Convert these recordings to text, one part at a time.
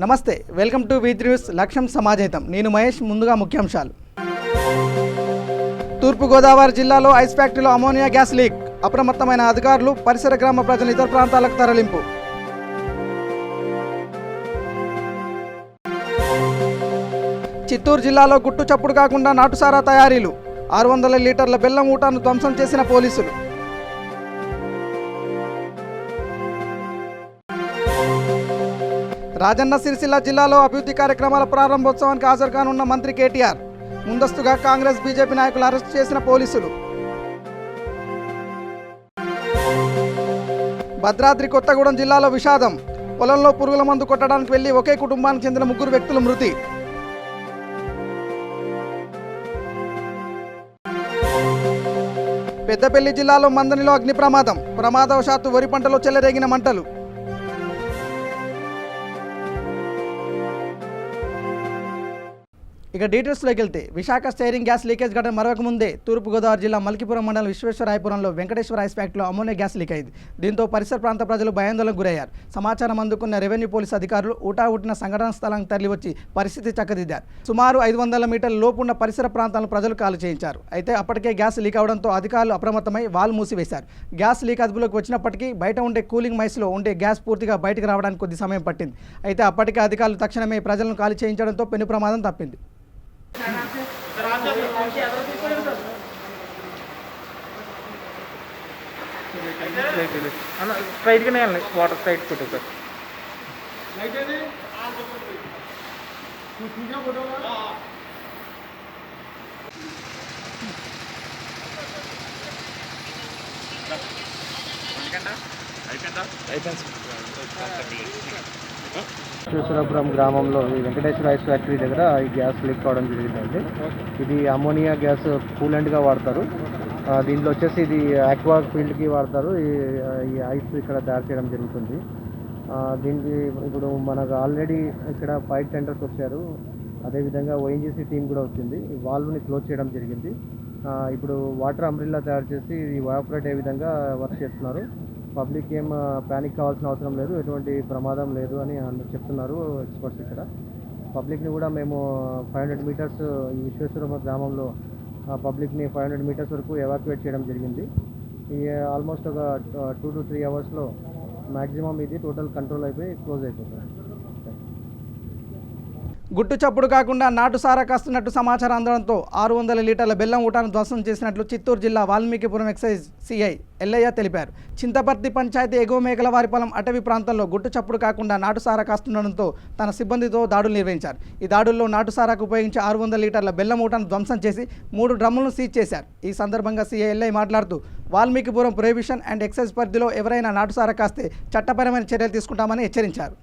నమస్తే, welcome to వి3 news. లక్ష్యం సమాజహితం. నేను మహేష్. ముందుగా ముఖ్యాంశాలు. తూర్పుగోదావరి జిల్లాలో ఐస్ ఫ్యాక్టరీలో అమోనియా గ్యాస్ లీక్. అప్రమత్తమైన అధికారులు, పరిసర గ్రామ ప్రజలు ఇతర ప్రాంతాలకు తరలింపు. చిత్తూరు జిల్లాలో గుట్టు చప్పుడు కాకుండా నాటుసారా తయారీలు. 600 లీటర్ల బెల్లం ఊటాను ధ్వంసం చేసిన పోలీసులు. రాజన్న సిరిసిల్ల జిల్లాలో అభివృద్ధి కార్యక్రమాల ప్రారంభోత్సవానికి హాజరు కానున్న మంత్రి కేటీఆర్. ముందస్తుగా కాంగ్రెస్ బీజేపీ నాయకులు అరెస్ట్ చేసిన పోలీసులు. భద్రాద్రి కొత్తగూడెం జిల్లాలో విషాదం. పొలంలో పురుగుల మందు కొట్టడానికి వెళ్లి ఒకే కుటుంబానికి చెందిన 3 వ్యక్తులు మృతి. పెద్దపల్లి జిల్లాలో మందనిలో అగ్ని ప్రమాదం. ప్రమాదవశాత్తు వరి పంటలో చెలరేగిన మంటలు. ఇక డీటెయిల్స్లోకి వెళ్తే, విశాఖ స్టైరింగ్ గ్యాస్ లీకేజ్ ఘటన మరొక ముందే తూర్పుగోదావరి జిల్లా మల్కీపురం మండలం విశ్వేశ్వరాయపురంలో వెంకటేశ్వర ఐస్ ఫ్యాక్టరీలో అమోనియా గ్యాస్ లీక్ అయింది. దీంతో పరిసర ప్రాంత ప్రజలు భయాందోళనకు గురయ్యారు. సమాచారం అందుకున్న రెవెన్యూ పోలీసు అధికారులు ఊటావుటిన సంఘటన స్థలానికి తరలివచ్చి పరిస్థితి చక్కదిద్దారు. సుమారు 500 మీటర్ల లోపున్న పరిసర ప్రాంతాలను ప్రజలు ఖాళీ చేయించారు. అయితే అప్పటికే గ్యాస్ లీక్ అవడంతో అధికారులు అప్రమత్తమై వాల్ మూసివేశారు. గ్యాస్ లీక్ అదుపులోకి వచ్చినప్పటికీ బయట ఉండే కూలింగ్ మైస్లో ఉండే గ్యాస్ పూర్తిగా బయటకు రావడానికి కొద్ది సమయం పట్టింది. అయితే అప్పటికే అధికారులు తక్షణమే ప్రజలను ఖాళీ చేయించడంతో పెను ప్రమాదం తప్పింది. స్ట్రైట్గానే వాటర్ సైడ్ పెట్టు సార్. విశ్వేశ్వరాపురం గ్రామంలో ఈ వెంకటేశ్వర ఐస్ ఫ్యాక్టరీ దగ్గర ఈ గ్యాస్ లీక్ కావడం జరిగిందండి. ఇది అమోనియా గ్యాస్ కూలెంట్గా వాడతారు. దీంట్లో వచ్చేసి ఇది ఆక్వా ఫీల్డ్కి వాడతారు. ఈ ఐస్ ఇక్కడ తయారు చేయడం జరుగుతుంది. దీనికి ఇప్పుడు మనకు ఆల్రెడీ ఇక్కడ 5 టెండర్స్ వచ్చారు. అదేవిధంగా ఓఎన్జీసీ టీం కూడా వచ్చింది. ఈ వాల్వ్ని క్లోజ్ చేయడం జరిగింది. ఇప్పుడు వాటర్ అంబ్రిల్లా తయారు చేసి ఇది ఎవాపరేట్ అయ్యే విధంగా వర్క్ చేస్తున్నారు. పబ్లిక్ ఏం ప్యానిక్ కావాల్సిన అవసరం లేదు, ఎటువంటి ప్రమాదం లేదు అని చెప్తున్నారు ఎక్స్పర్ట్స్. ఇక్కడ పబ్లిక్ని కూడా మేము 500 మీటర్స్ ఈ విశ్వేశ్వరం గ్రామంలో పబ్లిక్ని 500 మీటర్స్ వరకు ఎవాక్యుయేట్ చేయడం జరిగింది. ఈ ఆల్మోస్ట్ ఒక 2 to 3 అవర్స్లో మ్యాక్సిమం ఇది టోటల్ కంట్రోల్ అయిపోయి క్లోజ్ అయిపోతుంది. గుట్టు చప్పుడు కాకుండా నాటు సారా కాస్తున్నట్టు సమాచారం అందడంతో 600 లీటర్ల బెల్లం ఊటాను ధ్వంసం చేసినట్లు చిత్తూరు జిల్లా వాల్మీకిపురం ఎక్సైజ్ సిఐ ఎల్లయ్య తెలిపారు. చింతపర్తి పంచాయతీ ఎగువ మేకలవారిపాలెం అటవీ ప్రాంతంలో గుట్టు చప్పుడు కాకుండా నాటు సారా కాస్తుండడంతో తన సిబ్బందితో దాడులు నిర్వహించారు. ఈ దాడుల్లో నాటు సారాకు ఉపయోగించి 600 లీటర్ల బెల్లం ఊటాను ధ్వంసం చేసి 3 డ్రమ్ములను సీజ్ చేశారు. ఈ సందర్భంగా సిఐ ఎల్లయ్య మాట్లాడుతూ, వాల్మీకిపురం ప్రొహిబిషన్ అండ్ ఎక్సైజ్ పరిధిలో ఎవరైనా నాటు సారా కాస్తే చట్టపరమైన చర్యలు తీసుకుంటామని హెచ్చరించారు.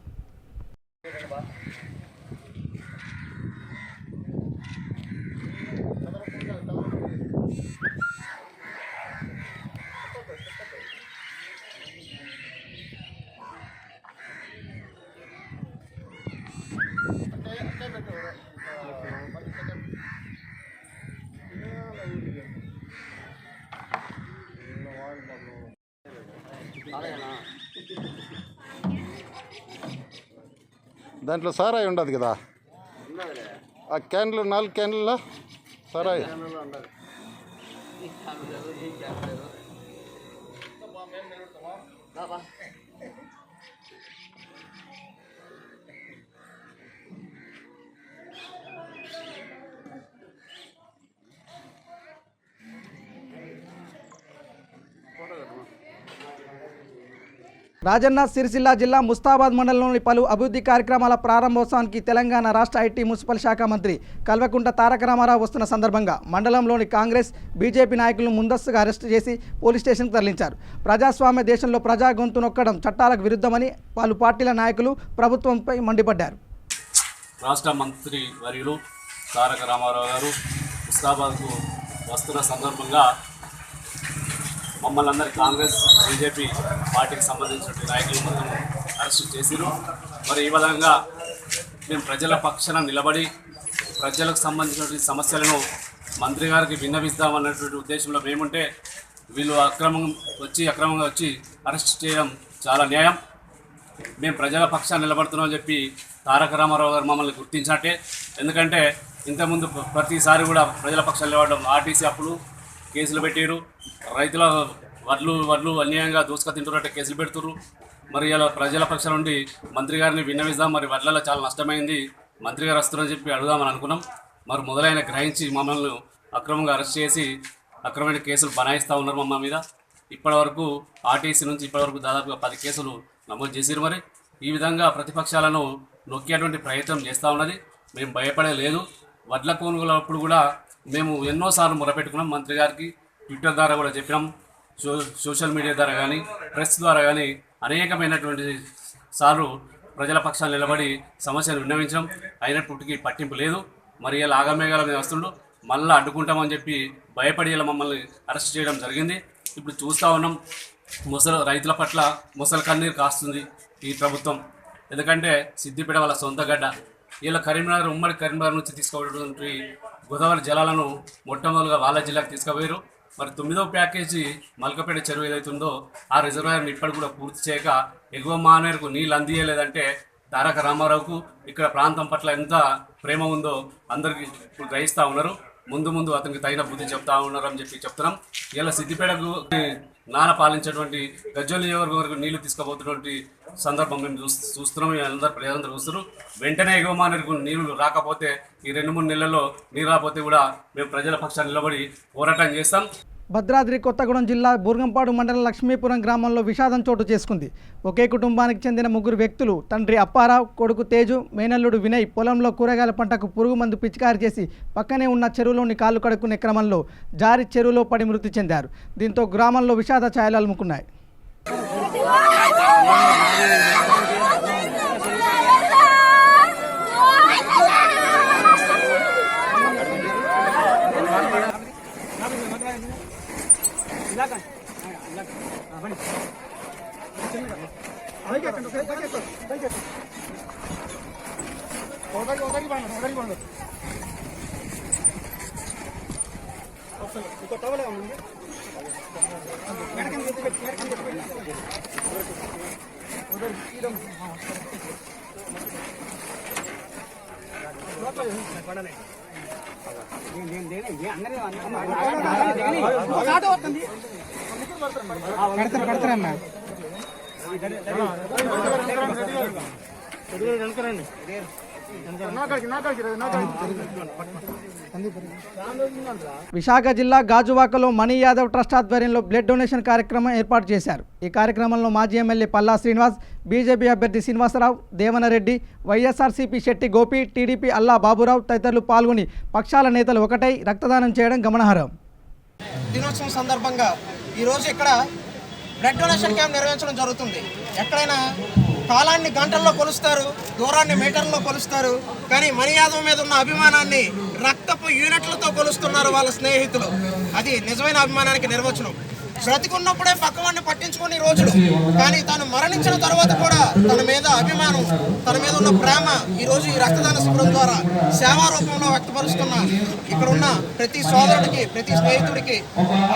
దాంట్లో సారాయి ఉండదు కదా, ఆ క్యాన్లు 4 క్యాన్లలో సారాయి. రాజన్న సిరిసిల్ల జిల్లా ముస్తాబాద్ మండలంలోని పలు అభివృద్ధి కార్యక్రమాల ప్రారంభోత్సవానికి తెలంగాణ రాష్ట్ర ఐటీ మున్సిపల్ శాఖ మంత్రి కల్వకుంట్ల తారక రామారావు వస్తున్న సందర్భంగా మండలంలోని కాంగ్రెస్ బీజేపీ నాయకులను ముందస్తుగా అరెస్టు చేసి పోలీస్ స్టేషన్కు తరలించారు. ప్రజాస్వామ్య దేశంలో ప్రజా గొంతు నొక్కడం చట్టాలకు విరుద్ధమని పలు పార్టీల నాయకులు ప్రభుత్వంపై మండిపడ్డారు. రాష్ట్ర మంత్రి వర్యులు తారక రామారావు గారు ముస్తాబాద్కు వస్తున్న సందర్భంగా మమ్మల్ని అందరి కాంగ్రెస్ బీజేపీ పార్టీకి సంబంధించిన నాయకులు మొత్తం అరెస్టు చేసిరు. మరి ఈ విధంగా మేము ప్రజల పక్షాన నిలబడి ప్రజలకు సంబంధించినటువంటి సమస్యలను మంత్రి గారికి విన్నవిస్తామన్నటువంటి ఉద్దేశంలో మేముంటే వీళ్ళు అక్రమంగా వచ్చి అరెస్ట్ చేయడం చాలా న్యాయం. మేము ప్రజల పక్షాన్ని నిలబడుతున్నామని చెప్పి తారక రామారావు గారు మమ్మల్ని గుర్తించినట్టే. ఎందుకంటే ఇంతకుముందు ప్రతిసారి కూడా ప్రజల పక్షాన్ని నిలబడడం, ఆర్టీసీ అప్పుడు కేసులు పెట్టారు, రైతుల వడ్లు అన్యాయంగా దూసుక తింటున్నట్టే కేసులు పెడుతుర్రు. మరి ఇలా ప్రజల పక్షం నుండి మంత్రి గారిని విన్నవిద్దాం, మరి వడ్లలో చాలా నష్టమైంది, మంత్రి గారు వస్తున్నారని చెప్పి అడుగుదామని అనుకున్నాం. మరి మొదలైన గ్రహించి మమ్మల్ని అక్రమంగా అరెస్ట్ చేసి అక్రమమైన కేసులు బనాయిస్తూ ఉన్నారు మమ్మ మీద. ఇప్పటివరకు ఆర్టీసీ నుంచి ఇప్పటివరకు దాదాపుగా 10 కేసులు నమోదు చేసిరు. మరి ఈ విధంగా ప్రతిపక్షాలను నొక్కేటువంటి ప్రయత్నం చేస్తూ ఉన్నది. మేము భయపడలేదు. వడ్ల కొనుగోలప్పుడు కూడా మేము ఎన్నోసార్లు మొరపెట్టుకున్నాం మంత్రి గారికి, ట్విట్టర్ ద్వారా కూడా చెప్పినాం, సోషల్ మీడియా ద్వారా కానీ ప్రెస్ ద్వారా కానీ అనేకమైనటువంటి సార్లు ప్రజల పక్షాలు నిలబడి సమస్యను విన్నవించడం. అయినప్పటికీ పట్టింపు లేదు. మరి ఇలా ఆగమేఘాల మీద వస్తుండు, మళ్ళీ అడ్డుకుంటామని చెప్పి భయపడి ఇలా మమ్మల్ని అరెస్ట్ చేయడం జరిగింది. ఇప్పుడు చూస్తూ ఉన్నాం, రైతుల పట్ల ముసలి కన్నీరు కాస్తుంది ఈ ప్రభుత్వం. ఎందుకంటే సిద్దిపేట వాళ్ళ సొంత గడ్డ. ఇలా కరీంనగర్, ఉమ్మడి కరీంనగర్ నుంచి తీసుకోబడినటువంటి గోదావరి జలాలను మొట్టమొదటిగా వాళ్ళ జిల్లాకు తీసుకుపోయారు. మరి 9వ ప్యాకేజీ మల్కపేట చెరువు ఏదైతుందో ఆ రిజర్వాయర్ని ఇప్పటికి కూడా పూర్తి చేయక ఎగువ మానేరుకు నీళ్ళు అందియలేదంటే తారక రామారావుకు ఇక్కడ ప్రాంతం పట్ల ఎంత ప్రేమ ఉందో అందరికీ ఇప్పుడు గ్రహిస్తూ ఉన్నారు. ముందు అతనికి తగిన బుద్ధి చెప్తా ఉన్నారు అని చెప్పి చెప్తున్నాం. ఇలా సిద్దిపేటకు నాన్న పాలించేటువంటి గజ్వేల్ నియోజకవర్గం నీళ్లు తీసుకుపోతున్నటువంటి సందర్భం మేము చూస్తున్నాం. ప్రజలందరూ చూస్తున్నారు. వెంటనే ఎగువ మానేరుకు నీళ్లు రాకపోతే ఈ 2-3 నెలల్లో నీరు రాకపోతే కూడా మేము ప్రజల పక్షాన్ని నిలబడి పోరాటం చేస్తాం. భద్రాద్రి కొత్తగూడెం జిల్లా బూర్గంపాడు మండలం లక్ష్మీపురం గ్రామంలో విషాదం చోటు చేసుకుంది. ఒకే కుటుంబానికి చెందిన 3 వ్యక్తులు, తండ్రి అప్పారావు, కొడుకు తేజు, మేనల్లుడు వినయ్ పొలంలో కూరగాయల పంటకు పురుగు మందు పిచికారి చేసి పక్కనే ఉన్న చెరువులోని కాళ్ళు కడుక్కునే క్రమంలో జారి చెరువులో పడి మృతి చెందారు. దీంతో గ్రామంలో విషాద ఛాయలు అలుముకున్నాయి. కడతారన్నా విశాఖ జిల్లా గాజువాకలో మణి యాదవ్ ట్రస్ట్ ఆధ్వర్యంలో బ్లడ్ డొనేషన్ కార్యక్రమం ఏర్పాటు చేశారు. ఈ కార్యక్రమంలో మాజీ ఎమ్మెల్యే పల్లా శ్రీనివాస్, బీజేపీ అభ్యర్థి శ్రీనివాసరావు, దేవనరెడ్డి, వైఎస్ఆర్సీపీ శెట్టి గోపి, టీడీపీ అల్లా బాబురావు తదితరులు పాల్గొని పక్షాల నేతలు ఒకటై రక్తదానం చేయడం గమనార్హం. దినోత్సవం సందర్భంగా ఈరోజు ఇక్కడ బ్లడ్ డొనేషన్ క్యాంప్ నిర్వహించడం జరుగుతుంది. ఎక్కడైనా కాలాన్ని గంటల్లో కొలుస్తారు, దూరాన్ని మీటర్లలో కొలుస్తారు, కానీ మణి యాదవ్ మీద ఉన్న అభిమానాన్ని రక్తపు యూనిట్లతో కొలుస్తున్నారు వాళ్ళ స్నేహితులు. అది నిజమైన అభిమానానికి నిర్వచనం. బ్రతికున్నప్పుడే పక్కవాడిని పట్టించుకునే రోజులు, కానీ తను మరణించిన తర్వాత కూడా తన మీద అభిమానం, తన మీద ఉన్న ప్రేమ ఈరోజు ఈ రక్తదాన శిబిరం ద్వారా సేవా రూపంలో వ్యక్తపరుస్తున్న ఇక్కడ ఉన్న ప్రతి సోదరుడికి, ప్రతి స్నేహితుడికి,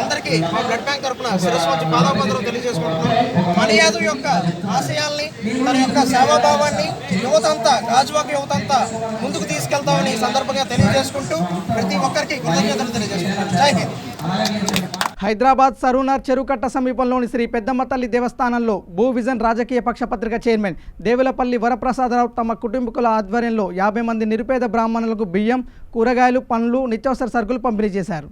అందరికీ మా బ్లడ్ బ్యాంక్ తరఫున శిరస్సు వచ్చి పాదాబంధనం తెలియజేసుకుంటున్నాం. మణి యాదవ్ యొక్క ఆశయాల్ని, తన యొక్క సేవాభావాన్ని యువతంతా, గాజువాక యువతంతా ముందుకు తీసుకెళ్తామని ఈ సందర్భంగా తెలియజేసుకుంటూ ప్రతి ఒక్కరికి కృతజ్ఞతలు తెలియజేసుకుంటాం. జై హింద్. హైదరాబాద్ సరూనార్ చెరుకట్ట సమీపంలోని శ్రీ పెద్దమ్మ తల్లి దేవస్థానంలో భూ విజన్ రాజకీయ పక్ష పత్రిక చైర్మన్ దేవులపల్లి వరప్రసాదరావు తమ కుటుంబీకుల ఆధ్వర్యంలో 50 మంది నిరుపేద బ్రాహ్మణులకు బియ్యం, కూరగాయలు, పండ్లు, నిత్యావసర సరుకులు పంపిణీ చేశారు.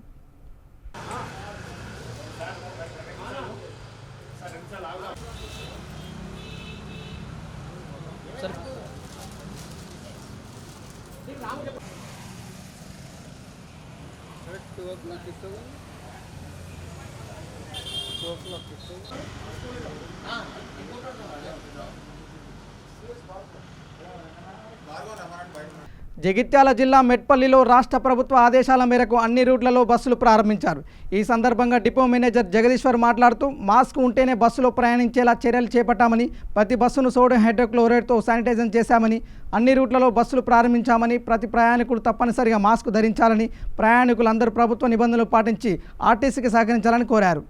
జగిత్యాల జిల్లా మెట్పల్లిలో రాష్ట్ర ప్రభుత్వ ఆదేశాల మేరకు అన్ని రూట్లలో బస్సులు ప్రారంభించారు. ఈ సందర్భంగా డిపో మేనేజర్ జగదీశ్వర్ మాట్లాడుతూ మాస్క్ ఉంటేనే బస్సులో ప్రయాణించేలా చర్యలు చేపట్టామని, ప్రతి బస్సును సోడియం హైడ్రోక్లోరైడ్తో శానిటైజర్ చేశామని, అన్ని రూట్లలో బస్సులు ప్రారంభించామని, ప్రతి ప్రయాణికుడు తప్పనిసరిగా మాస్క్ ధరించాలని, ప్రయాణికులందరూ ప్రభుత్వ నిబంధనలు పాటించి ఆర్టీసీకి సహకరించాలని కోరారు.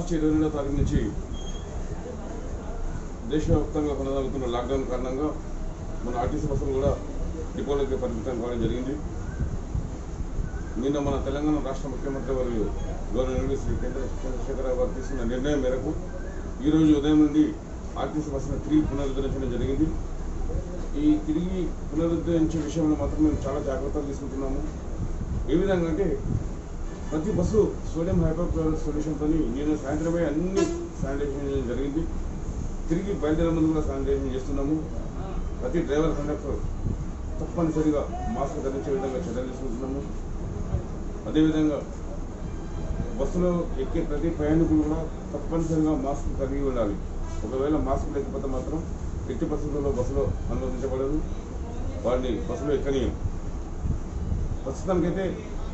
మార్చి 22వ తారీఖు నుంచి దేశవ్యాప్తంగా కొనసాగుతున్న లాక్డౌన్ కారణంగా మన ఆర్టీసీ బస్సులు కూడా డిపోలకి పరిమితం కావడం జరిగింది. నిన్న మన తెలంగాణ రాష్ట్ర ముఖ్యమంత్రి వారు గవర్నర్ శ్రీ చంద్రశేఖరరావు గారు తీసుకున్న నిర్ణయం మేరకు ఈరోజు ఉదయం నుండి ఆర్టీసీ బస్సును తిరిగి పునరుద్ధరించడం జరిగింది. ఈ తిరిగి పునరుద్ధరించే విషయంలో మాత్రం మేము చాలా జాగ్రత్తలు తీసుకుంటున్నాము. ఏ విధంగా అంటే ప్రతి బస్సు సోడియం హైపోక్లోరైడ్ సొల్యూషన్తో నేను సాయంత్రమే అన్ని శానిటైజేషన్ చేయడం జరిగింది. తిరిగి బయలుదేరే ముందు కూడా శానిటైజేషన్ చేస్తున్నాము. ప్రతి డ్రైవర్ కండక్టర్ తప్పనిసరిగా మాస్క్ ధరించే విధంగా చర్యలు తీసుకుంటున్నాము. అదేవిధంగా బస్సులో ఎక్కే ప్రతి ప్రయాణికులు కూడా తప్పనిసరిగా మాస్క్ కలిగి ఉండాలి. ఒకవేళ మాస్క్ లేకపోతే మాత్రం ఎట్టి పరిస్థితుల్లో బస్సులో అనుమతించబడదు, వారిని బస్సులో ఎక్కనీయం. ప్రస్తుతానికైతే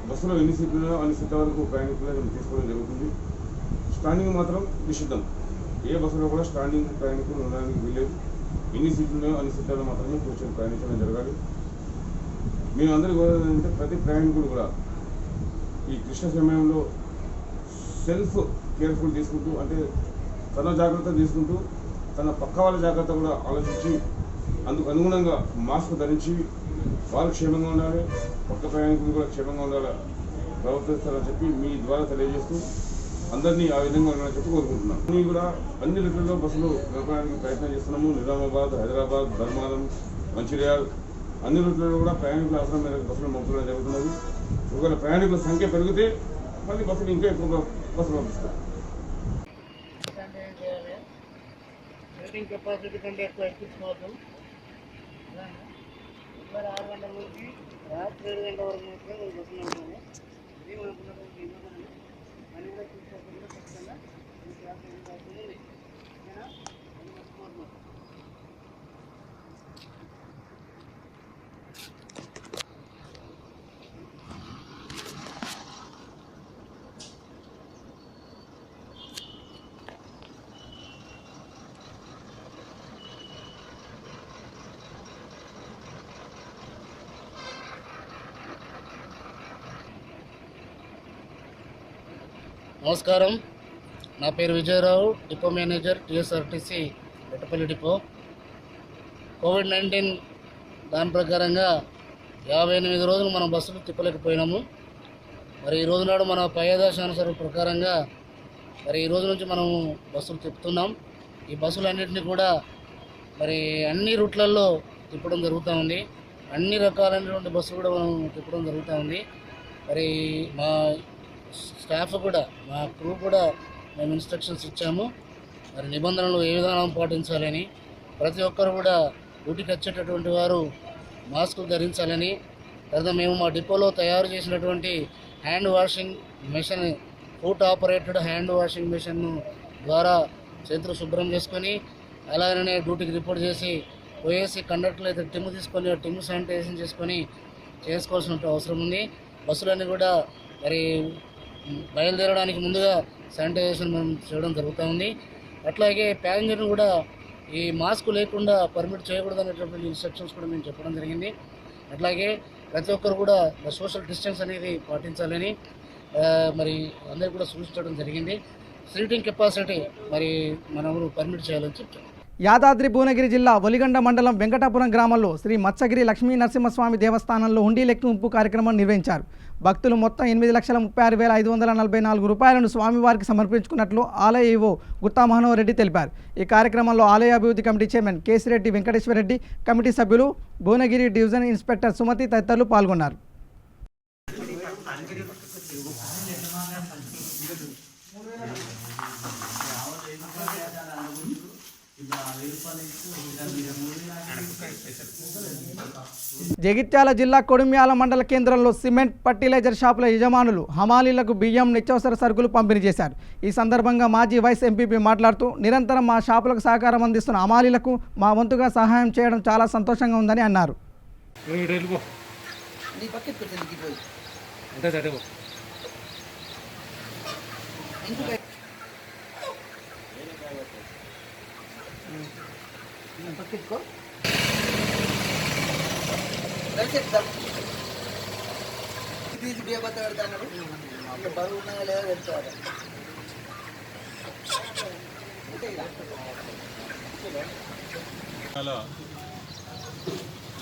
బస్సులో ఎన్ని సీట్లున్నాయో అన్ని సీట్ల వరకు ప్రయాణికులను తీసుకోవడం జరుగుతుంది. స్టాండింగ్ మాత్రం నిషిద్ధం. ఏ బస్సులో కూడా స్టాండింగ్ ప్రయాణికులు ఉండడానికి వీలేదు. ఎన్ని సీట్లు ఉన్నాయో అన్ని సీట్లలో మాత్రమే కూర్చొని ప్రయాణించడం జరగాలి. మేము అందరికీ కోరేదంటే ప్రతి ప్రయాణికుడు కూడా ఈ కృష్ణ సమయంలో సెల్ఫ్ కేర్ఫుల్ తీసుకుంటూ, అంటే తన జాగ్రత్త తీసుకుంటూ తన పక్క వాళ్ళ జాగ్రత్త కూడా ఆలోచించి అందుకు అనుగుణంగా మాస్క్ ధరించి వాళ్ళు క్షేమంగా ఉండాలి, పక్క ప్రయాణికులు కూడా క్షేమంగా ఉండాలి ప్రవర్తిస్తారని చెప్పి మీ ద్వారా తెలియజేస్తూ అందరినీ ఆ విధంగా ఉండాలని చెప్పి కోరుకుంటున్నాం. మేము కూడా అన్ని రూట్లలో బస్సులు నడపడానికి ప్రయత్నం చేస్తున్నాము. నిజామాబాద్, హైదరాబాద్, ధర్మారం, మంచిర్యాల్ అన్ని రూట్లలో కూడా ప్రయాణికుల అవసరం మేరకు బస్సులు పంపడం జరుగుతున్నది. ఒకవేళ ప్రయాణికుల సంఖ్య పెరిగితే మళ్ళీ బస్సులు ఇంకా ఎక్కువ బస్సులు పంపిస్తాం. కెపాసిటీ కంటే ఎక్కువ ఎక్కించుకోవద్దు. 6 గంటల నుంచి రాత్రి 7 గంటల వరకు మాత్రమే బస్సులు ఉంటుంది. ఇది మనకున్నటువంటి ఇబ్బంది అని కూడా చూసుకోకుండా ఖచ్చితంగా అవుతుంది. నమస్కారం, నా పేరు Vijayarao, depot manager TSRTC Rettapalli depot. కోవిడ్-19 దాని ప్రకారంగా 58 రోజులు మనం బస్సులు తిప్పలేకపోయినాము. మరి ఈ రోజు నాడు మన పై ఆదేశానుసారం ప్రకారంగా మరి ఈ రోజు నుంచి మనము బస్సులు తిప్పుతున్నాం. ఈ బస్సులన్నింటినీ కూడా మరి అన్ని రూట్లలో తిప్పడం జరుగుతూ ఉంది. అన్ని రకాలైనటువంటి బస్సులు కూడా మనం తిప్పడం జరుగుతూ ఉంది. మరి మా స్టాఫ్ కూడా, మా క్రూ కూడా మేము ఇన్స్ట్రక్షన్స్ ఇచ్చాము. మరి నిబంధనలు ఏ విధానం పాటించాలని, ప్రతి ఒక్కరు కూడా డ్యూటీకి వచ్చేటటువంటి వారు మాస్కులు ధరించాలని, తర్వాత మేము మా డిపోలో తయారు చేసినటువంటి hand washing machine, foot operated hand washing machine ద్వారా చేతులు శుభ్రం చేసుకొని అలాగనే డ్యూటీకి రిపోర్ట్ చేసి పోయేసి కండక్టర్లు అయితే టిమ్ తీసుకొని టిమ్ శానిటైజేషన్ చేసుకొని చేసుకోవాల్సిన అవసరం ఉంది. బస్సులన్నీ కూడా మరి బయలుదేరడానికి ముందుగా శానిటైజేషన్ మనం చేయడం జరుగుతూ ఉంది. అట్లాగే ప్యాసింజర్ను కూడా ఈ మాస్క్ లేకుండా పర్మిట్ చేయకూడదు అనేటువంటి ఇన్స్ట్రక్షన్స్ కూడా మేము చెప్పడం జరిగింది. అట్లాగే ప్రతి ఒక్కరు కూడా సోషల్ డిస్టెన్స్ అనేది పాటించాలని మరి అందరికీ కూడా సూచించడం జరిగింది. సీటింగ్ కెపాసిటీ మరి మనం పర్మిట్ చేయాలని చెప్తాం. యాదాద్రి భువనగిరి జిల్లా ఒలిగండ మండలం వెంకటాపురం గ్రామంలో శ్రీ మత్స్యగిరి లక్ష్మీ నరసింహస్వామి దేవస్థానంలో హుండీ లెక్కింపు కార్యక్రమం నిర్వహించారు. భక్తులు మొత్తం 8,36,544 రూపాయలను స్వామివారికి సమర్పించుకున్నట్లు ఆలయ ఈవో గుత్తా మహనోహర్ రెడ్డి తెలిపారు. ఈ కార్యక్రమంలో ఆలయ అభివృద్ధి committee chairman Kesireddy Venkateswara Reddy, committee సభ్యులు, భువనగిరి డివిజన్ ఇన్స్పెక్టర్ సుమతి తదితరులు పాల్గొన్నారు. జగిత్యాల జిల్లా కొడిమ్యాల మండల కేంద్రంలో సిమెంట్, ఫర్టిలైజర్ షాపుల యజమానులు హమాలీలకు బియ్యం, నిత్యావసర సరుకులు పంపిణీ చేశారు. ఈ సందర్భంగా మాజీ వైస్ ఎంపీపీ మాట్లాడుతూ నిరంతరం మా షాపులకు సహకారం అందిస్తున్న హమాలీలకు మా వంతుగా సహాయం చేయడం చాలా సంతోషంగా ఉందని అన్నారు.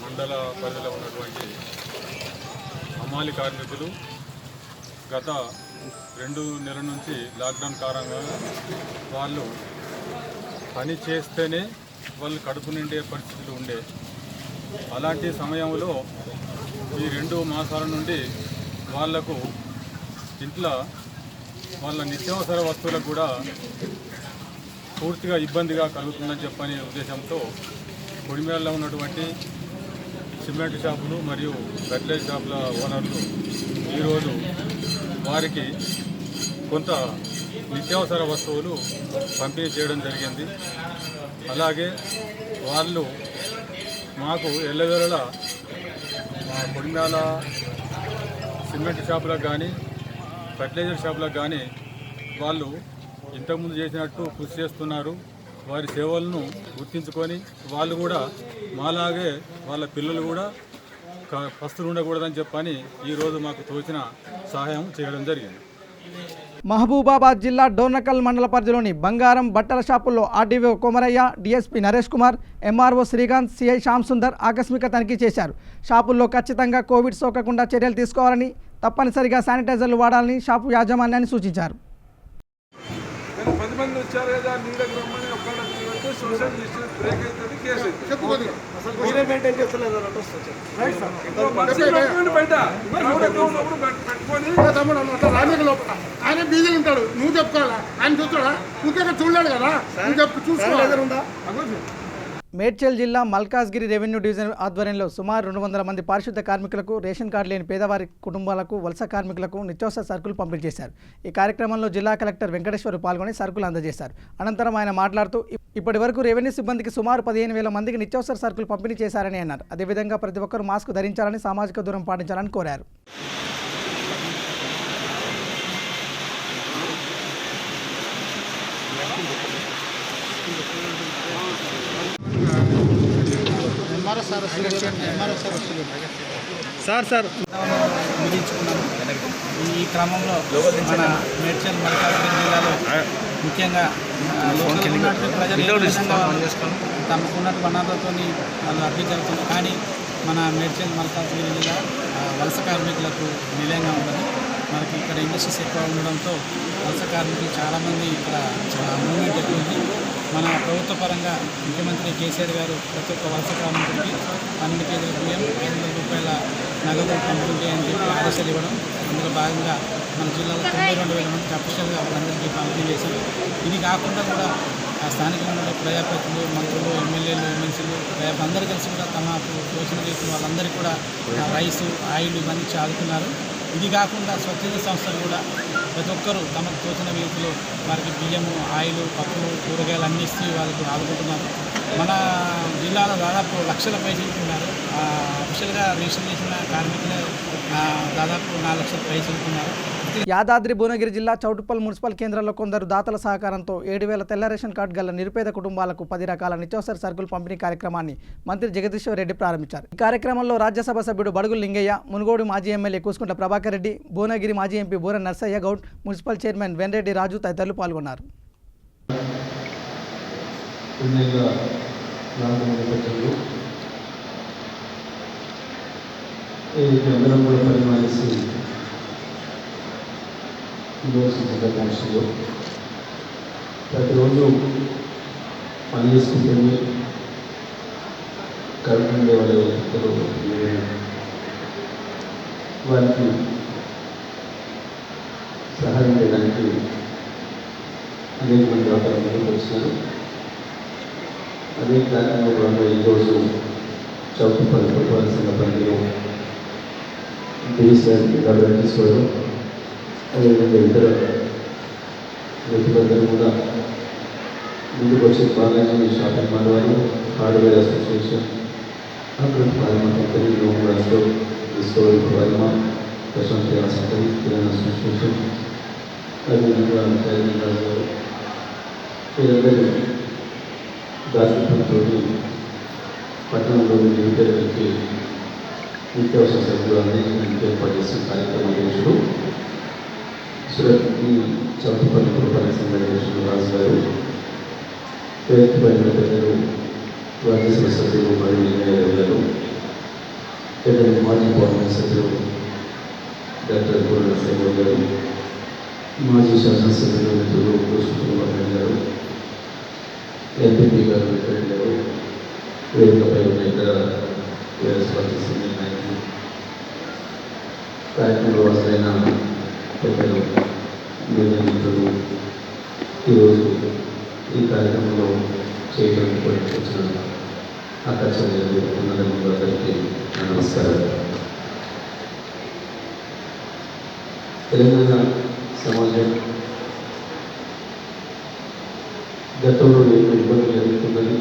మండల పరిధిలో ఉన్నటువంటి హమాలి కార్మికులు గత 2 నెలల నుంచి లాక్డౌన్ కారణంగా వాళ్ళు పని చేస్తేనే వాళ్ళు కడుపు నిండే పరిస్థితులు ఉండే. అలాంటి సమయంలో ఈ 2 మాసాల నుండి వాళ్లకు ఇంట్లో వాళ్ళ నిత్యావసర వస్తువులకు కూడా పూర్తిగా ఇబ్బందిగా కలుగుతుందని చెప్పని ఉద్దేశంతో కొడిమేళ్ళలో ఉన్నటువంటి సిమెంట్ షాపులు మరియు ఫెర్టిలైజర్ షాపుల ఓనర్లు ఈరోజు వారికి కొంత నిత్యావసర వస్తువులు పంపిణీ చేయడం జరిగింది. అలాగే వాళ్ళు మాకు ఎల్లవేళలా మా కొడిమేళ సిమెంట్ షాపులకు కానీ ఫెర్టిలైజర్ షాపులకు కానీ వాళ్ళు ఇంతకుముందు చేసినట్టు కృషి చేస్తున్నారు. వారి సేవలను గుర్తించుకొని వాళ్ళు కూడా మాలాగే వాళ్ళ పిల్లలు కూడా పస్తులు ఉండకూడదని చెప్పని ఈరోజు మాకు తోచిన సహాయం చేయడం జరిగింది. మహబూబాబాద్ జిల్లా డోర్నకల్ మండల పరిధిలోని బంగారం బట్టల షాపుల్లో RDO Komarayya, DSP Naresh Kumar, MRO Srikanth, CI Shyam Sundar ఆకస్మిక తనిఖీ చేశారు. షాపుల్లో ఖచ్చితంగా కోవిడ్ సోకకుండా చర్యలు తీసుకోవాలని, తప్పనిసరిగా శానిటైజర్లు వాడాలని షాపు యాజమాన్యాన్ని సూచించారు. 10 మంది వచ్చారు కదా, నీళ్ళకి రమ్మని ఒక్కళ్ళకి సోషల్ డిస్టెన్స్ బ్రేక్ అవుతుంది, కేసు అవుతుంది. ఆయన బీజీలు ఉంటాడు, నువ్వు చెప్పుకోవాలా? ఆయన చూస్తాడా? ముఖ్యంగా చూడలేడు కదా, నువ్వు చెప్పు చూసుకోవాలి. మేడ్చల్ జిల్లా మల్కాజ్గిరి రెవెన్యూ డివిజన్ ఆధ్వర్యంలో సుమారు 200 మంది పారిశుద్ధ కార్మికులకు, రేషన్ కార్డు లేని పేదవారి కుటుంబాలకు, వలస కార్మికులకు నిత్యావసర సరుకులు పంపిణీ చేశారు. ఈ కార్యక్రమంలో జిల్లా కలెక్టర్ వెంకటేశ్వర్ పాల్గొని సరుకులు అందజేశారు. అనంతరం ఆయన మాట్లాడుతూ ఇప్పటి వరకు రెవెన్యూ సిబ్బందికి సుమారు 15,000 మందికి నిత్యావసర సరుకులు పంపిణీ చేశారని అన్నారు. అదేవిధంగా ప్రతి ఒక్కరూ మాస్క్ ధరించాలని, సామాజిక దూరం పాటించాలని కోరారు. ముగించుకున్నాము. ఈ క్రమంలో మన మేడ్చల్ మల్కాజ్గిరి జిల్లాలో ముఖ్యంగా ప్రజలు తమకున్నట్టు వనరులతో వాళ్ళు అభివృద్ధి జరుగుతుంది. కానీ మన మేడ్చల్ మల్కాజ్గిరి జిల్లా వలస కార్మికులకు నిలయంగా ఉన్నది. మనకి ఇక్కడ ఇండస్ట్రీస్ ఎక్కువ ఉండడంతో వలస కార్మికులు చాలామంది ఇక్కడ మూవ్మెంట్ ఎక్కువ ఉంది. మన ప్రభుత్వ పరంగా ముఖ్యమంత్రి కేసీఆర్ గారు ప్రతి ఒక్క వలస కార్మికుడికి 12 కేజీల బియ్యం, 500 రూపాయల నగదు పంపిణీ అని చెప్పి ఆదేశాలు ఇవ్వడం. అందులో భాగంగా మన జిల్లాలో 92,000 మందికి అఫీషియల్గా వాళ్ళందరికీ పంపిణీ చేశాం. ఇది కాకుండా కూడా స్థానికంగా ప్రజాప్రతినిధులు, మంత్రులు, ఎమ్మెల్యేలు, ఎమ్మెల్సీలు అందరూ కలిసి కూడా తమకు తోచిన రీతిలో వాళ్ళందరికీ కూడా రైసు, ఆయిల్ ఇవన్నీ చాలుతున్నారు. ఇది కాకుండా స్వచ్ఛంద సంస్థలు కూడా ప్రతి ఒక్కరూ తమకు తోచిన రీతిలో వారికి బియ్యము, ఆయిల్, పప్పులు, కూరగాయలు అన్నీ ఇస్తూ వాళ్ళకు ఆదుకుంటున్నారు. మన జిల్లాలో దాదాపు లక్షల పైసలు ఉన్నారు. అఫీషియల్గా రిజిస్టర్ చేసిన కార్మికులే దాదాపు 4 లక్షల పైసలు ఉన్నారు. యాదాద్రి భువనగిరి జిల్లా చౌటుప్పల్ మున్సిపల్ కేంద్రంలో కొందరు దాతల సహకారంతో 7,000 తెల్ల రేషన్ కార్డు గల నిరుపేద కుటుంబాలకు 10 రకాల నిత్యావసర సరుకులు పంపిణీ కార్యక్రమాన్ని మంత్రి జగదీశ్వర్ రెడ్డి ప్రారంభించారు. ఈ కార్యక్రమంలో రాజ్యసభ సభ్యుడు బడుగుల లింగయ్య, మునుగోడు మాజీ ఎమ్మెల్యే కూసుకుంట్ల ప్రభాకర్ రెడ్డి, భువనగిరి మాజీ ఎంపీ బూర నర్సయ్య గౌడ్, మున్సిపల్ చైర్మన్ వెన్రెడ్డి రాజు తదితరులు పాల్గొన్నారు. ప్రతిరోజు పని చేసుకుంటుంది కడుపు ఉండే వాళ్ళు వారికి సహాయం చేయడానికి అనేక మంది రకాల ముందుకు వచ్చినారు. అదే కార్యక్రమంలో ఈరోజు చౌటుప్పల్ పురపాలక సంఘ పరిధిలో కేసీఆర్ గారు తీసుకోవడం, అదేవిధంగా ఇతర వ్యక్తులందరూ కూడా ముందుకు వచ్చి బాలాజీ షాపింగ్ మాల్ వారు, హార్డ్వేర్ అసోసియేషన్, అభివృద్ధి పాలన కంపెనీ, లోన్ స్టోర్, డిస్కవరీ పాలన, ప్రశాంత్ సెంటర్, కిరాణా అసోసియేషన్, అదేవిధంగా చైర్మన్ రాజు గారు, వీరందరూ దాచిపంతో పట్టణంలోని నిరుపేదలకి నిత్యావసర సరుకులు అందించడానికి ఏర్పాటు చేసిన కార్యక్రమ అధ్యక్షుడు ఈ చౌటుప్పల్ పురపాలక సంఘ అధ్యక్షుడు రాజు గారు, వేదికపైన పెద్దలు రాజ్యసభ సభ్యులు మరియు న్యాయవాదులు, పెద్దలు మాజీ పార్లమెంట్ సభ్యులు డాక్టర్ పూర్ణ శ్రీరావు గారు, మాజీ శాసనసభ్యులు మిత్రులు కృష్ణకుమార్ గారు, ఎంపీ గారు వెంకటరెడ్డి గారు, వేదికపై ఉన్న ఇతర టీఆర్ఎస్ పార్టీ సీనియర్ నాయకులు, కార్యక్రమంలో హాజరైన పెద్దలు మిత్రులు, ఈరోజు ఈ కార్యక్రమంలో చేయడానికి వచ్చిన ఆకాశవాణి అందరికీ నమస్కారాలు. తెలంగాణ సమాజం గతంలో ఎన్నో ఇబ్బందులు ఎదుర్కొన్నది.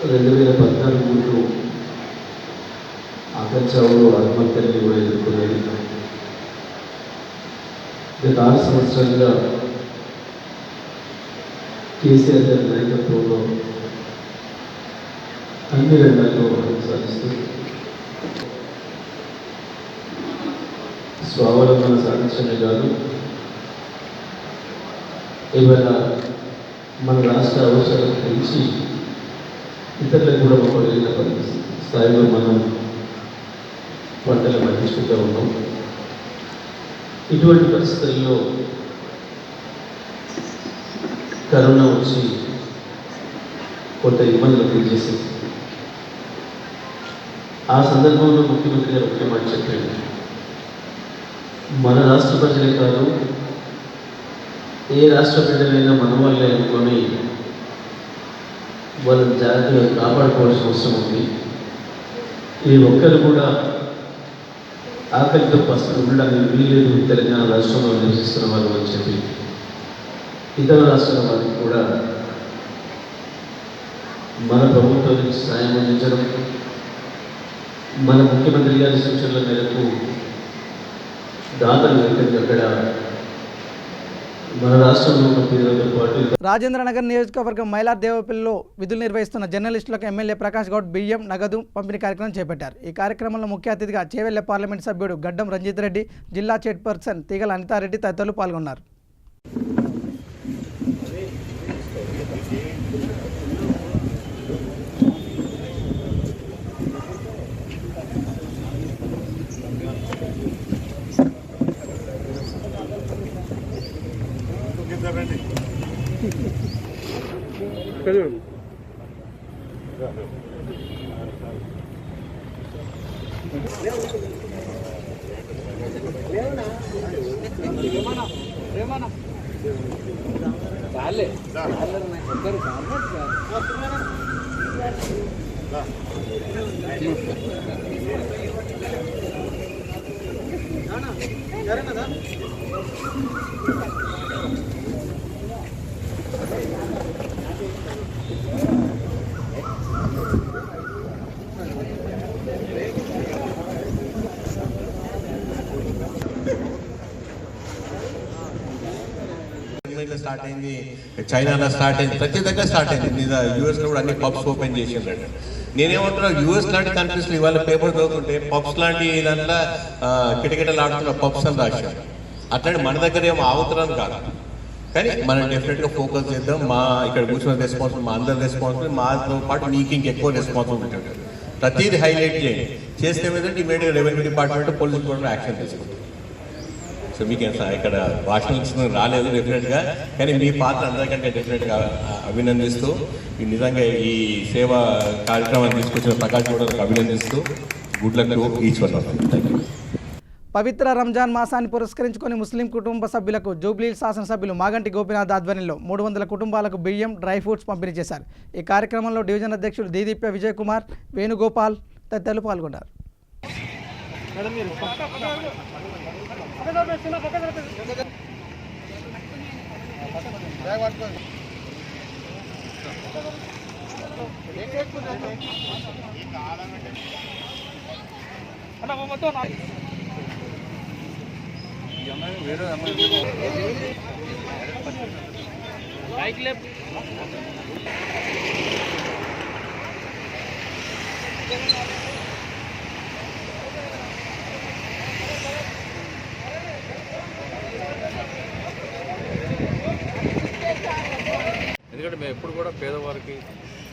2014 ఆకర్షావులు ఆత్మహత్యలు కూడా ఎదుర్కొన్నది. గత 6 సంవత్సరాలుగా కేసీఆర్ గారి నాయకత్వంలో అన్ని రంగాల్లో సాధిస్తూ స్వావలంబన సాధించడమే కాదు, ఇవాళ మన రాష్ట్ర అవసరాలు పెంచి ఇతరులకు కూడా మొక్కగలిగిన స్థాయిలో మనం పంటలు పండించుకుంటూ ఉన్నాం. ఇటువంటి పరిస్థితుల్లో కరోనా వచ్చి కొంత ఇబ్బందులు గురిచేసింది. ఆ సందర్భంలో ముఖ్యమంత్రి గారు ఒకే మాట చెప్పాడు, మన రాష్ట్ర ప్రజలే కాదు ఏ రాష్ట్ర ప్రజలైనా మన వాళ్ళే అనుకొని వాళ్ళని జాగ్రత్తగా కాపాడుకోవాల్సిన అవసరం ఉంది. ఈ ఒక్కరు కూడా ఆకలితో పస్తులు ఉండడానికి వీలేదు తెలంగాణ రాష్ట్రంలో నివసిస్తున్న వాళ్ళు అని చెప్పి ఇతర రాష్ట్రాల వారికి కూడా మన ప్రభుత్వం నుంచి సాయం అందించడం, మన ముఖ్యమంత్రి గారి సూచనల మేరకు దాతలు ఎక్కడికక్కడ మన రాష్ట్రంలో ఉన్న పేదలతో పాటు రాజేంద్రనగర్ నియోజకవర్గం మైలార్ దేవపల్లిలో విధులు నిర్వహిస్తున్న జర్నలిస్టులకు ఎమ్మెల్యే ప్రకాష్ గౌడ్ బియ్యం, నగదు పంపిణీ కార్యక్రమం చేపట్టారు. ఈ కార్యక్రమంలో ముఖ్య అతిథిగా చేవెళ్లే పార్లమెంట్ సభ్యుడు గడ్డం రంజిత్ రెడ్డి, జిల్లా చైర్పర్సన్ తీగల అనితారెడ్డి తదితరులు పాల్గొన్నారు. స్టార్ట్ అయింది, చైనాలో స్టార్ట్ అయింది, ప్రతి దగ్గర స్టార్ట్ అయింది. మీద యూఎస్లో కూడా అన్ని పబ్స్ ఓపెన్ చేసిండ్రు. నేనేమంటున్నా, యూఎస్ లాంటి కంట్రీస్లో ఇవాళ పేపర్ చదువుతుంటే పబ్స్ లాంటి దాంట్లో కిటకిటలు ఆడుతున్న పబ్స్ అని రాశారు. అట్లాంటి మన దగ్గర ఏమో ఆగుతున్నాను కాదు, కానీ మనం డెఫినెట్గా ఫోకస్ చేద్దాం. మా ఇక్కడ కూర్చున్న రెస్పాన్సిబుల్, మా అందరి రెస్పాన్సిబుల్, మాతో పాటు నీకు ఇంకెక్కువ రెస్పాన్సిబిలిటీ ఉంటుంది. ప్రతిదీ హైలైట్ చేస్తే ఏదంటే ఇమీడియట్గా revenue department, police department action తీసుకుంటాం. సో మీకు ఇక్కడ భాషణ రాలేదు డెఫినెట్గా, కానీ మీ పాత్ర అందరికంటే డెఫినెట్గా అభినందిస్తూ, నిజంగా ఈ సేవా కార్యక్రమాన్ని తీసుకొచ్చిన ప్రకాష్ గౌడ్కి అభినందిస్తూ good luck to each one of them. Thank you. పవిత్ర రంజాన్ మాసాన్ని పురస్కరించుకొని ముస్లిం కుటుంబ సభ్యులకు జూబ్లీ శాసనసభ్యులు మాగంటి గోపీనాథ్ ఆధ్వర్యంలో 300 కుటుంబాలకు బియ్యం, డ్రై ఫ్రూట్స్ పంపిణీ చేశారు. ఈ కార్యక్రమంలో డివిజన్ అధ్యక్షుడు దీదీప్య విజయ్ కుమార్, వేణుగోపాల్ తదితరులు పాల్గొన్నారు. ఎందుకంటే మేము ఎప్పుడు కూడా పేదవారికి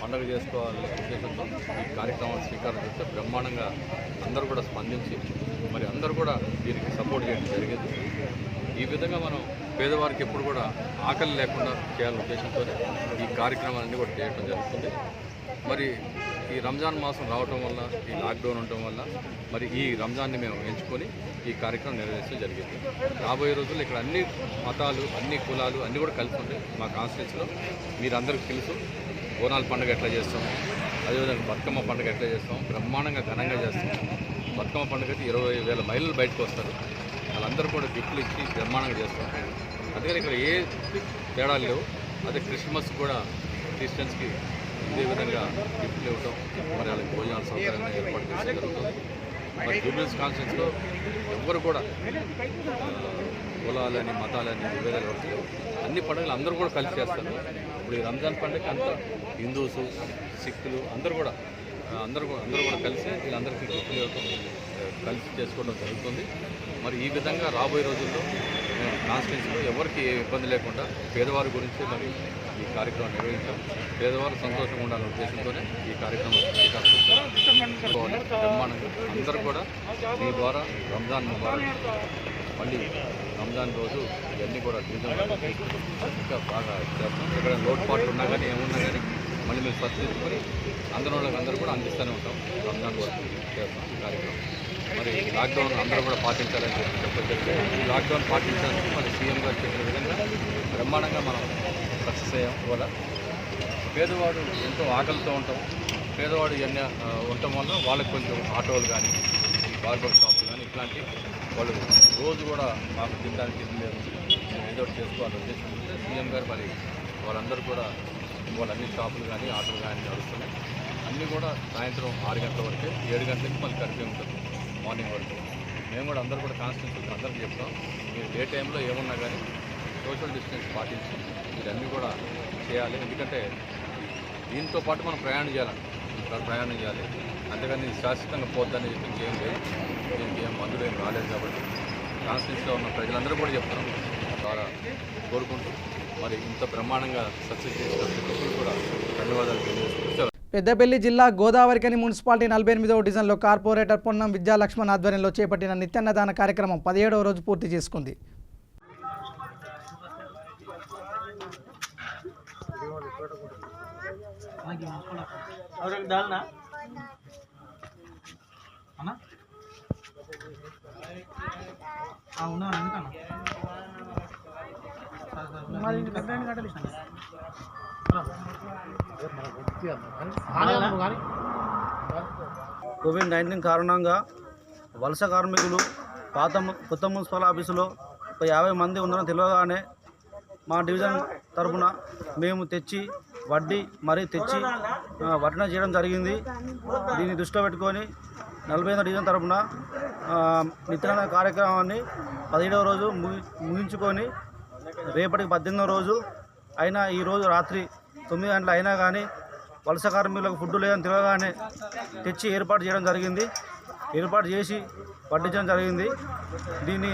పండుగ చేసుకోవాలనే ఉద్దేశంతో ఈ కార్యక్రమాన్ని స్వీకారం చేస్తే బ్రహ్మాండంగా అందరూ కూడా స్పందించి మరి అందరూ కూడా దీనికి సపోర్ట్ చేయడం జరిగింది. ఈ విధంగా మనం పేదవారికి ఎప్పుడు కూడా ఆకలి లేకుండా చేయాలనే ఉద్దేశంతో ఈ కార్యక్రమాలన్నీ కూడా చేయడం జరుగుతుంది. మరి ఈ రంజాన్ మాసం రావటం వల్ల, ఈ లాక్డౌన్ ఉండటం వల్ల మరి ఈ రంజాన్ని మేము ఎంచుకొని ఈ కార్యక్రమం నిర్వహించడం జరిగింది. రాబోయే రోజుల్లో ఇక్కడ అన్ని మతాలు, అన్ని కులాలు అన్నీ కూడా కలిసి ఉంటాయి. మా కాన్స్టిట్యూన్సీలో మీరందరికీ తెలుసు బోనాల పండుగ ఎట్లా చేస్తాం, అదేవిధంగా బతుకమ్మ పండుగ ఎట్లా చేస్తాం, బ్రహ్మాండంగా ఘనంగా చేస్తాం. బతుకమ్మ పండుగకి 20,000 మహిళలు బయటకు వస్తారు. వాళ్ళందరూ కూడా గిఫ్ట్లు ఇచ్చి బ్రహ్మాండంగా చేస్తాం. అందుకని ఇక్కడ ఏ తేడాలు లేవు. అదే క్రిస్మస్ కూడా క్రిస్టియన్స్కి ఇదే విధంగా గిఫ్ట్లు ఇవ్వటం, మరి వాళ్ళకి భోజనాల సౌకర్యంగా ఏర్పాటు చేయడం జరుగుతుంది. మరి జూబ్లీహిల్స్ కాన్స్టిట్యూన్సీలో ఎవ్వరు కూడా కులాలని, మతాలని విభేదాలు వస్తాయి. అన్ని పండుగలు అందరూ కూడా కలిసి చేస్తారు. ఇప్పుడు ఈ రంజాన్ పండుగ అంతా హిందూసు, సిక్కులు అందరూ కూడా కలిసి వీళ్ళందరికీ గిఫ్ట్లు ఇవ్వటం, కలిసి చేసుకోవడం జరుగుతుంది. మరి ఈ విధంగా రాబోయే రోజుల్లో మేము కాన్స్టిట్యూన్సీలో ఎవరికి ఏ ఇబ్బంది లేకుండా పేదవారి గురించి మరి ఈ కార్యక్రమం నిర్వహించాం. పేదవారు సంతోషంగా ఉండాలనే ఉద్దేశంతోనే ఈ కార్యక్రమం బ్రహ్మాండంగా అందరూ కూడా మీ ద్వారా రంజాన్ ముబారక్, మళ్ళీ రంజాన్ రోజు ఇవన్నీ కూడా ఇంకా బాగా చేస్తాం. ఇక్కడ లోటుపాట్లు ఉన్నా కానీ ఏమున్నా కానీ మళ్ళీ మీరు సర్చించుకొని అందరూ కూడా అందిస్తూనే ఉంటాం. రంజాన్ వరకు చేస్తాం ఈ కార్యక్రమం. మరి లాక్డౌన్ అందరూ కూడా పాటించాలని చెప్పి ఈ లాక్డౌన్ పాటించడానికి మరి సీఎం గారు చెప్పిన విధంగా బ్రహ్మాండంగా మనం సక్సెస్ అయ్యాం. ఇవాళ పేదవాడు ఎంతో ఆకలితో ఉంటాం. పేదవాడు ఇవన్నీ ఉండటం వల్ల వాళ్ళకి కొంచెం ఆటోలు కానీ, బార్బర్ షాపులు కానీ ఇట్లాంటి వాళ్ళు రోజు కూడా మాకు తినడానికి ఇది లేదు, ఏదో ఒకటి చేసుకోవాలని ఉద్దేశం ఉంటే సీఎం గారు మరి వాళ్ళందరూ కూడా వాళ్ళన్ని షాపులు కానీ, ఆటోలు కానీ నడుస్తున్నాయి. అన్నీ కూడా సాయంత్రం 6 గంటల వరకే, 7 గంటలకి మళ్ళీ కర్ఫ్యూ ఉంటుంది మార్నింగ్ వరకు. మేము కూడా అందరూ కూడా కాన్స్టిట్యూన్సీ అందరికీ చెప్తాం, మీరు ఏ టైంలో ఏమున్నా కానీ సోషల్ డిస్టెన్స్ పాటించి మీరన్నీ కూడా చేయాలి. ఎందుకంటే దీంతో పాటు మనం ప్రయాణం చేయాలి. అంతేగాని శాశ్వతంగా పోద్దని చెప్పి ఇంకేం లేదు. దీనికి ఏం మందులు ఏం రాలేదు. కాబట్టి కాన్స్టిట్యూన్సీలో ఉన్న ప్రజలందరూ కూడా చెప్తున్నాం ద్వారా కోరుకుంటూ మరి ఇంత బ్రహ్మాండంగా సక్సెస్ చేసిన కూడా ధన్యవాదాలు తెలియజేస్తున్నాం. పెద్దపల్లి జిల్లా గోదావరికని మున్సిపాలిటీ 48వ డివిజన్లో కార్పొరేటర్ పొన్నం విద్యాలక్ష్మణ్ ఆధ్వర్యంలో చేపట్టిన నిత్యాన్నదాన కార్యక్రమం 17వ రోజు పూర్తి చేసుకుంది. కోవిడ్-19 కారణంగా వలస కార్మికులు కొత్త మున్సిపల్ ఆఫీసులో 50 మంది ఉందని తెలియగానే మా డివిజన్ తరఫున మేము తెచ్చి వడ్డన చేయడం జరిగింది. దీన్ని దృష్టిలో పెట్టుకొని 45వ డివిజన్ తరఫున నిత్యాన్న కార్యక్రమాన్ని 17వ రోజు ముగించుకొని రేపటికి 18వ రోజు అయినా ఈరోజు రాత్రి 9 గంటలు అయినా కానీ వలస కార్మికులకు ఫుడ్ లేదని తెలియగానే తెచ్చి ఏర్పాటు చేయడం జరిగింది. ఏర్పాటు చేసి వడ్డించడం జరిగింది. దీన్ని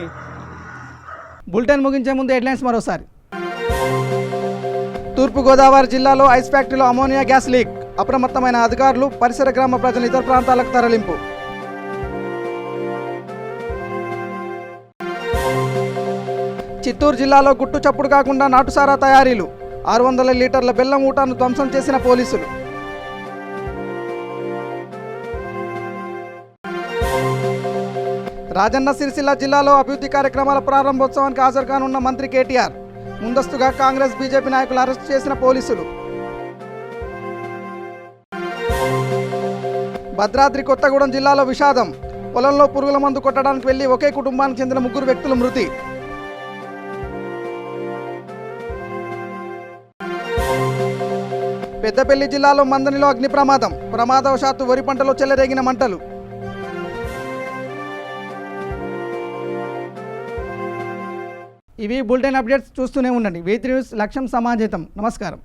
బులెటిన్ ముగించే ముందు హెడ్లైన్స్ మరోసారి. తూర్పుగోదావరి జిల్లాలో ఐస్ ఫ్యాక్టరీలో అమోనియా గ్యాస్ లీక్. అప్రమత్తమైన అధికారులు, పరిసర గ్రామ ప్రజలు ఇతర ప్రాంతాలకు తరలింపు. చిత్తూరు జిల్లాలో గుట్టు చప్పుడు కాకుండా నాటుసారా తయారీలు. 600 లీటర్ల బెల్లం ఊటాను ధ్వంసం చేసిన పోలీసులు. రాజన్న సిరిసిల్ల జిల్లాలో అభివృద్ధి కార్యక్రమాల ప్రారంభోత్సవానికి హాజరు కానున్న మంత్రి కేటీఆర్. ముందస్తుగా కాంగ్రెస్, బీజేపీ నాయకులు అరెస్ట్ చేసిన పోలీసులు. భద్రాద్రి కొత్తగూడెం జిల్లాలో విషాదం. పొలంలో పురుగుల మందు కొట్టడానికి వెళ్లి ఒకే కుటుంబానికి చెందిన 3 వ్యక్తులు మృతి. పెద్దపల్లి జిల్లాలో మందనిలో అగ్ని ప్రమాదం. ప్రమాదవశాత్తు వరి పంటలో చెలరేగిన మంటలు. ఇవి బులెటిన్ అప్డేట్స్. చూస్తూనే ఉండండి. V3 న్యూస్, లక్ష్యం సమాజేతం. నమస్కారం.